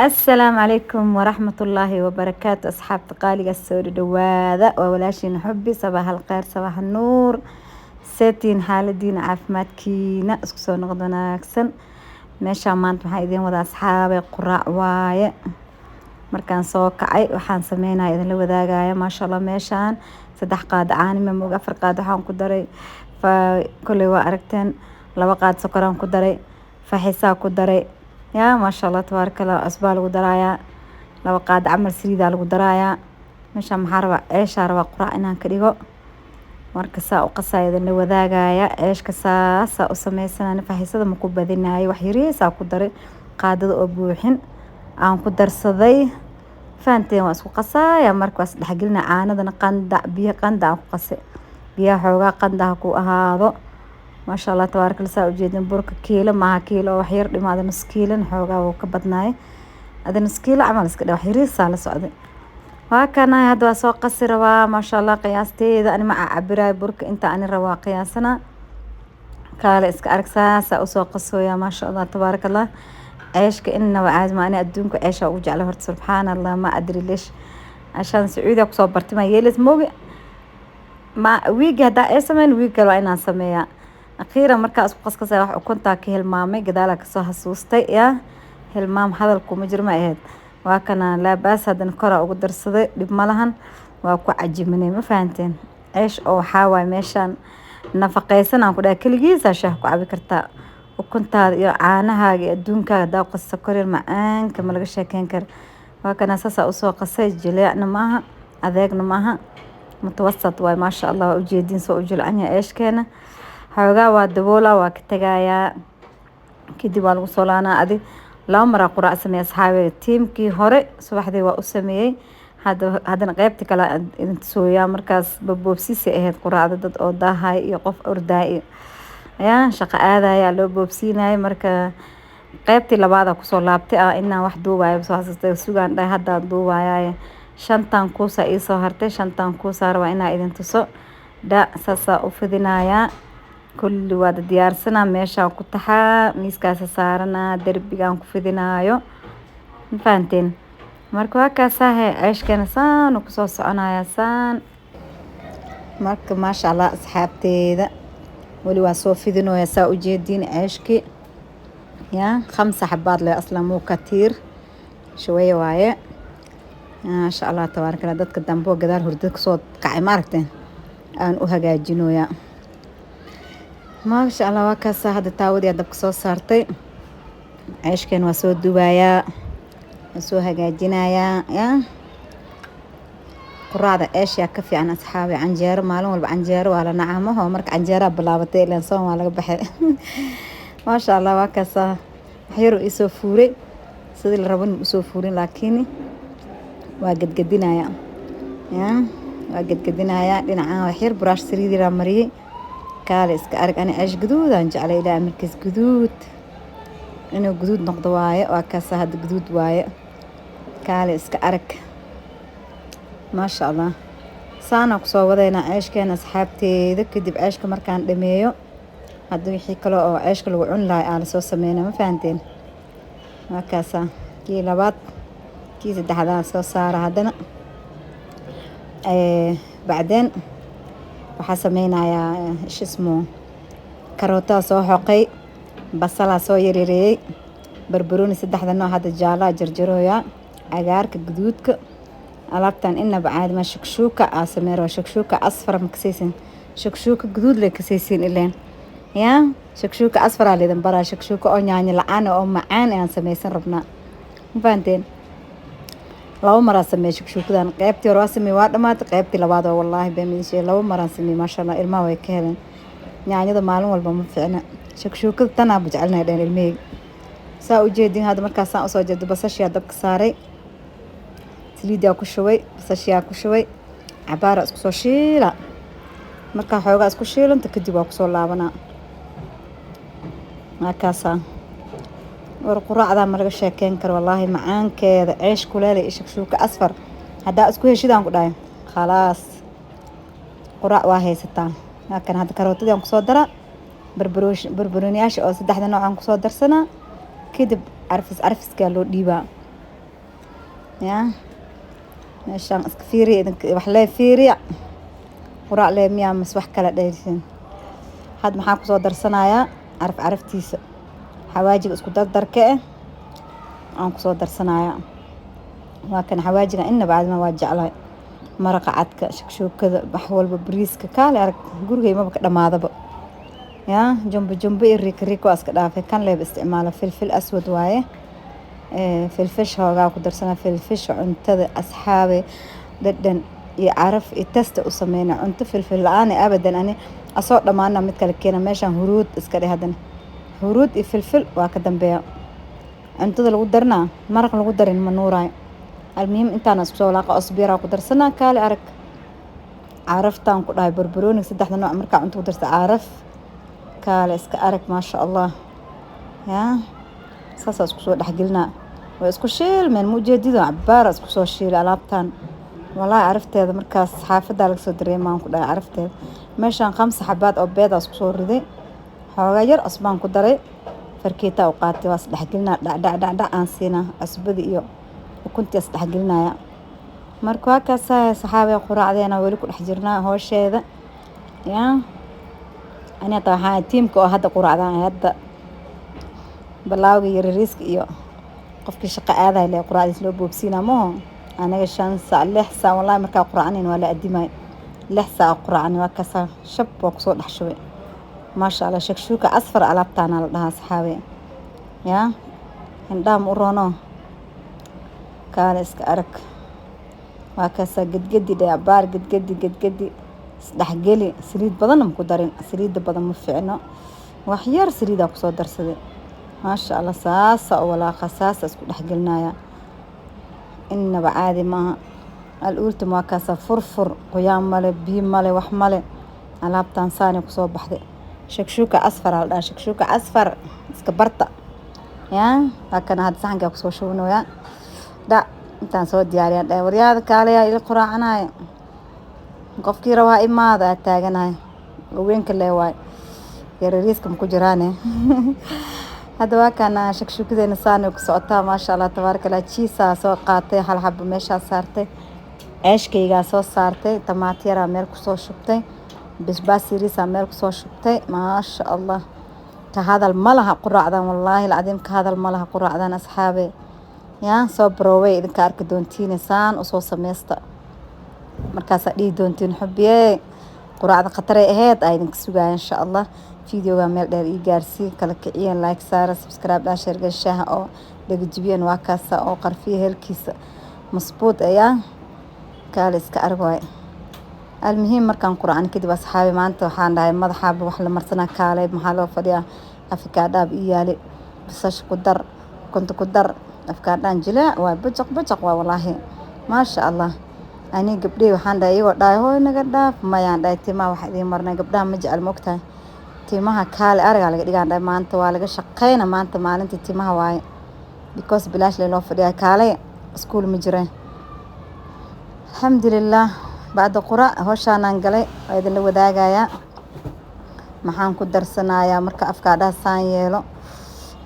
السلام عليكم ورحمة الله وبركاته. أصحاب تقالي السوري دواذا وولاشين حبي صباح الخير صباح النور. ساتين حالدين عافمات كينا اسكسو نغضنا أكسن ماشا مانت محايدين ودا أصحابي قراء واي مركان سوكعي وحان سمينا إذن لو ذاقايا ما شاء الله ماشان سدح قاد عاني من موقع فرقاد وحان كدري فكل واركتين لو قاد سكران كدري فحسا كدري يا ما شاء الله تبارك الله أسبوع لو درايا لو قاد عمل سريدا لو درايا مش محاربة إيش عربة قراء إنها كريجو مركزا وقصايد اللي وذاقايا إيش كساسا وسميسنا نفحيسا مكوبادين هاي وحيريسا كدري قادد أبوحين aan ku darsaday faanteen waa isku qasaaya markaas dhaxgalina caanadana qandac biyo qandac ku qasay biyo xoogaa qandac ku ahaado ma sha Allah tabaaraka saa u jeedin burka kiilo ma kiilo wax yar dhimaada nus kiilo xoogaa uu ka badnaay adan nus kiilo amal iska dhaw xiriirsa la socday waa kana hadda soo qasir waa ma sha Allah qiyaasteeda ani ma cabiray burka inta ani rawaa qiyaasana kale iska aragsaasa u soo qasooya ma sha Allah tabaaraka Allah عيشك إنه وعاد ما أنا أدونك عيش أوجع على هرت سبحان الله ما أدري ليش عشان سعودة كصبرت ما يلز موج ما ويجه دا اسمن ويجه وأنا سميا أخيرا مركز قصة راح وكنت أكيه المامي قدالك صح سوستي يا هالمام هذا الكومجر ما يهد وكان لا بس هذا نقرأ وقدر صدق بملهن وكو عجبني ما فهمتين عيش أو حاوي مشان نفقي سنة كده كل جيزة شهكو عبي كرتا وكنت عانها أدونك داق السكر المعان كما لقى شاكين كر وكان أساسا أسوق قصي جليعنا معها أذاقنا معها متوسط وما شاء الله وجيدين سوء جل عنها إيش كان حوغا ودبولا وكتغايا كدي والوصولانا أدي لا مرة قراء سمي أصحابي التيم كي هوري صباح دي وأسميي هذا نقيبتك على إنت سويا مركز ببوبسيسي إهد قراء ضد أوداهاي يقف أردائي يا شقة هذا يا لو بوبسيناي مركا قيبتي لبعضها كسر لابتي إنها واحد دوباي بس واسطة سوغان ده هذا دوباي شنطان كوسا إيسو هرتي شنطان كوسا روينا إذن تسو دا ساسا أفدنايا كل واد ديار سنة ميشا وكتحا ميسكا سارنا دربيغان كفدنايو فانتين مركا كاسا هي عيش كان سان وكسو سعنايا سان مركا ما شاء الله أصحابتي ده ولي واسو فيدنو يسا وجيدين عيشكي يا 5 حبات لي اصلا مو كتير شويه وايه ما شاء الله تبارك الله ددك دنبو قدار هردك صوت كعي ماركتين ان وهاجينو يا ما شاء الله وكاسا هذا تاودي دبك سو صارتي عيشكين واسو دبايا واسو هاجينايا يا قراده ايش يا كفي عن اصحابي عنجير مالهم والب عنجير ولا نعمه مرك عنجيره بلاابتي لين سو ما laga baxay ما شاء الله وكاسا xiro isoo fuuray sidii la rabo isoo fuurin laakiin waa gadgadinaya ya waa gadgadinaya dhinaca xir brush saliid la mariyay kaale iska arag ani ash guduud aan jeclay ilaa markiis guduud inuu guduud noqdo waaye waa kaasa had guduud waaye kaale iska arag ما شاء الله سانا كسو ودينا عيشكين أصحابتي كدب عيشك مركان دميو هادو يحي كلو أو عيشك لو عن لاي على سو سمينا ما فهمتين وكاسا كي لبات كي زد هذا سو صار هادنا بعدين وحسمينا يا إيش اسمه كاروتا سو حقي بصلا سو يريري بربروني سد هذا النوع هذا الجالا جرجرويا عقارك جدودك alaabtan inaba caadi ma shakshuuka asameero shakshuuka asfar makasiisin shakshuuka guduud leh kasiisin ileen ya shakshuuka asfar leedan bara shakshuuka oo yaanyo la'aan oo macaan aan sameeysan rabnaa faanteen laba mar sameey shakshuukadan qaybtii hore sameey waa dhamaatay qaybtii labaad oo wallahi beemisay laba mar sameey ma sha Allah ilmaha way ka heleen yaanyada maalin walba ma fiicna shakshuukada tan aad jecelnahay dhan ilmeey saa u jeedin hada markaas aan soo jeedo basashiya dabka saaray سليدي أكو شوي بسشي أكو شوي عبارة أسكو شيلة مركا حوغا أسكو شيلة انت كدي باكو لابنا هكاسا ورقراء ذا مرقا شاكين كر والله معان كذا عيش كلالي إشك شوك أصفر هدا أسكو هشيدان قداي خلاص قراء واهي ستان لكن هذا كاروتي دي أنكو صدرة بربرونياش أو سدح دا نوع أنكو صدر سنة كدب عرفس قالوا ديبا يا meeshaan iska fiiri idinka wax lee fiiriya quraac lee miyaa mas wax kala dheersin had maxaan ku soo darsanayaa caraftiisa xawaajiga isku dardarka aan ku soo darsanayaa waa kan xawaajiga inna baadna waa jeclay maraqa cadka shakshuukada wax walba bariiska kaale arag gurigay ka dhamaadaba ya jumbo riik waa iska dhaafay kan leeb isticmaala filfil aswad waaye filfish hoogaa ku darsana filfish cuntada asxaabe dhadhan iyo caraf iyo tasta u sameeyna cunto filfil la'aan abadan ani asoo dhamaana mid kale keena meeshan huruud iska dhehadana huruud iyo filfil waa ka dambeeya cuntada lagu darnaa maraq lagu darin ma nuuraay almuhiim intaan isku soo laaqa asbiira ku darsana kaale arag caraftaan ku dhahay barbarooni saddexda nooc marka cunto ku darsa caraf kaale iska arag ma sha Allah ya saas isku soo dhaxgelina way isku shiilmeen mujeedido cabaar isku soo shiil alaabtan wallahi carafteeda markaas xaafada laga soo dareemaan ku dhahay carafteeda meeshan 5 xabaad oo beed isku soo riday xooga yar asbaan ku daray farkeeta u qaatay waas dhaxgelina dhac aan siina asbadi iyo ukunta is dhaxgelinaya marka waa ka saxaabay quraacdeena wali ku dhex jirnaa hoosheeda ya ani tahay tiimka oo hadda quraacdan hadda balawga yariiska iyo qofkii shaqo aaday leh quraacdiis loo boobsiina maaho anaga 5 saac 6 saac wallahi marka quraacnin wala adimay 6 saac quraacni waa ka shab oo ku soo dhaxshay ma sha Allah shakshuuka asfar alaabtaana la dhahaa saxaabe ya indhaam u roono kaale iska arag waa ka gadgadi baar gadgadi isdhaxgeli saliid badan ma ku darin saliid badan ma fiicno wax yar saliida ku soo darsaday ما شاء الله ساسة ولا خساسة اسكو دحقلنايا إنما عادي ما الأولت ما كاسة فرفر قيام مالي بيم مالي وح مالي على بتنساني كسو بحدي شكشوكة أصفر على شكشوكة أصفر اسكبرتا يا لكن هاد سحنك كسو شونو يا دا انت نسوي دياريا دا ورياض كاليا إلى قراعناي قفكي روا إما هذا تاغناي وين كله واي يريسكم كجراني هذا كان شكشوكة نساني وكسوتها ما شاء الله تبارك الله تشيسا سو قاتي هل حب ميشا صارتي عيش كيغا سو صارتي طماطيرا ميل كسو شبتي بسباس سيريسا ميل كسو شبتي ما شاء الله كهذا الملها قرعدا والله العظيم كهذا الملها قرعدا أصحابي يا سو بروي إذا كارك دونتيني سان وسو سميستا مركز دي دونتين حبيه قرعدا قطري اهيد ايدن كسوغا إن شاء الله فيديو ميل دير ii gaarsii kala kiciyan like saara subscribe la share gashaha oo laga jibiyeen waa kaasa oo qarfiye helkiisa masbuud ayaa kale iska argay almuhiim markaan quraan kadib asxaabi maanta waxaan dhahay madaxaaba wax la marsana kaale maxaa loo fadhiyaa afkaadhaab iyaali bisash ku dar kunta ku dar afkaadhan jilaa waa bajaq waa wallahi ma sha Allah ani gabdhay waxaan dhahay iyago dhahay hooy naga dhaaf mayaan dhahay timaa wax idin marnay gabdhaha ma jecel moogtahay timaha kaale araga laga dhigaan dhay maanta waa laga shaqeyna maanta maalintii timaha waaye because bilaash loo fadhiyaa kaale iskuul ma jireen alxamdulilah bacda qura hooshaanan galay oo idin la wadaagaya maxaan ku darsanayaa marka afkaadhaha saan yeelo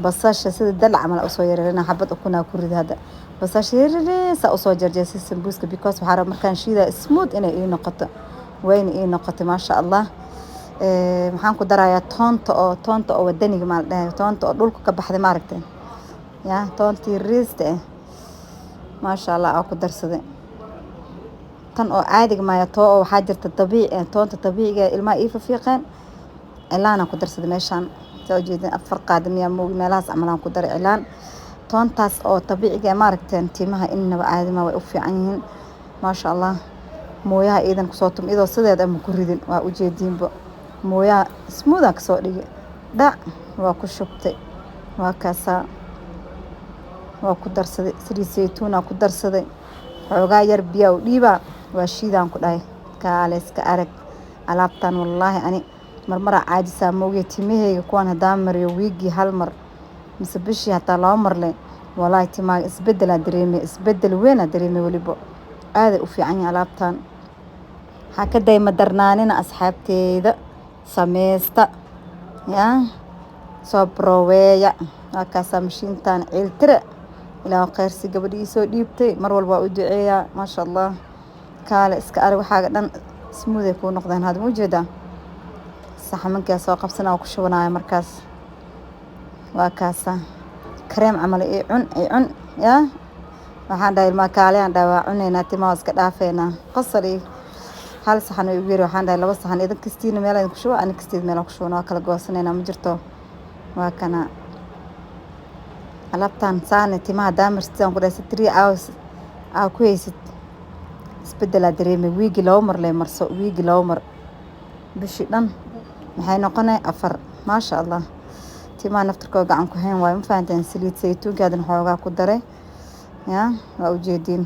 basasha sida dalac camal u soo yareerina xabad ukuna ku rid hada basasha yareerisa u soo jarjarsi sambuuska because waxa rab markaan shiida smooth inay ii noqoto wayna ii noqoto ma sha Allah maxaan ku darayaa toonta oo wadaniga maal dhahay toonta oo dhulka ka baxday ma aragtay ya toontii riiste ma sha Allah oo ku darsaday tan oo caadiga ma yato oo waxa jirta dabiici toonta dabiiciga ilma ii fiiqeen ilaana ku darsaday meeshan soo jeedin afar qaadamiya meelahaas amalaan ku daray ilaan toontaas oo dabiiciga ma aragteen timaha inaba caadi ma way u fiican yihiin ma sha Allah mooyaha iidan ku soo tum idoo sideeda ma ku ridin waa u jeedinba mooya smooth ka soo dhigi dhac waa ku shubtay waa kaasa waa ku darsaday saliid saytuun ku darsaday xoogaa yar biyo dhiiba waa shiidaan ku dhahay kaale iska arag alaabtan wallahi ani marmara caajisa mooge timahayga kuwan hadaan mariyo wiigi hal mar mise bishii hataa loo marle wallahi timaaga isbedel weyn dareemay waliba aad u fiican yahay alaabtan ha ka dayma darnaanina asxaabteeda sameesta ya soo broweeya akaasa mashiintan ciltire ilaa khayrsi gabadhii soo dhiibtay mar walba u duceeyaa maasha allah kaale iska arag waxaaga dhan smooth ay ku noqdeen hadda muujeeda saxamankaa soo qabsanaa ku shubanaya markaas waa kaasa kareem camal ay cun yaa waxaan dhahay ilmaa kaaleyaan dhahay waa cunaynaa timaha iska dhaafeynaa qosol iyo hal saxan oo igu yiri waxaan dhahay 2 saxan idan kastiina meel ay ku shubo ani kastiina meel ku shubo waa kala goosanaynaa ma jirto waa kana alabtaan saane timaha daamirtaan ku dhahay 3 hours ku haysid isbedela dareemay wiigi 2 mar leh marso wiigi 2 mar bishii dhan maxay noqonay 4 maasha allah timaha naftirkooda gacan ku hayn waay ma fahanteen saliid saytuunkaadan xoogaa ku daray yaa waa ujeedin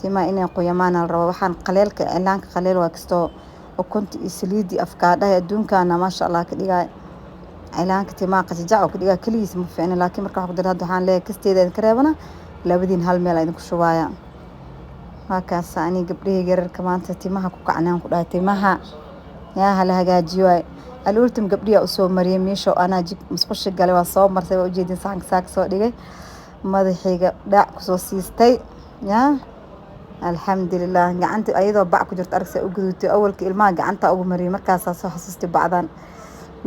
timaha inay qoyamaan la rabo waxaan qaleelka ilaanka qaleel waa kasto ukunta iyo saliidi afkaadhaha adduunkaana maasha allah ka dhigay ilaanka timaha qajajac oo ka dhigay kaliis ma fiicna laakiin marka wax ku daray waxaan leeyahay kasteeda ka reebana labadiin hal meel ay ku shubaaya waa kaas ani gabdhahayga yararka maanta timaha ku kacnaan ku dhahay timaha yaa hala hagaajiyo alultum gabdhiya u soo mariyay meesha ana jib musqusha galay waa soo marsay waa ujeedin saak soo dhigay madaxiga dhac ku soo siistay yaa alxamdulillah gacanta ayadoo bac ku jirto aragsa u gudubtay awalka ilmaha gacanta ugu mariyay markaas soo xasuustay bacdan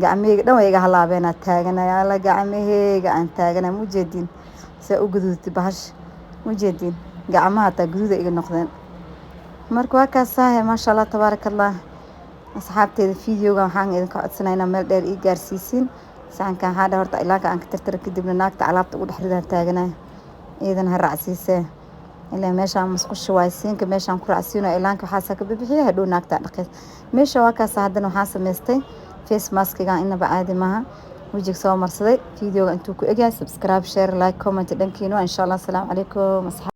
gacmahayga dhan way iga halaabeena taaganaya la gacmahayga aan taagana mujeedin sa u gudubtay bahash mujeedin gacmaha ta gududa iga noqdeen marka waa ka saahay ma sha Allah tabarakallah asxaabteeda fiidiyowga waxaan idin ka codsanaynaa meel dheer ii gaarsiisin saankan haada horta ilaanka aan ka tirtira kadibna naagta alaabta ugu dhaxridaan taaganaa iidan ha raacsiisee ilaa meeshaan musqusha waaysiinka meeshaan ku raacsiino ilaanka waxaa ka bibixiya hadhow naagta dhaqeys meesha waa kaas haddana waxaan samaystay face maskiga inaba caadi maaha wajiga soo marsaday fiidiyowga intuu ku egyahay subscribe share like comment dhankiina insha Allah assalaamu calaykum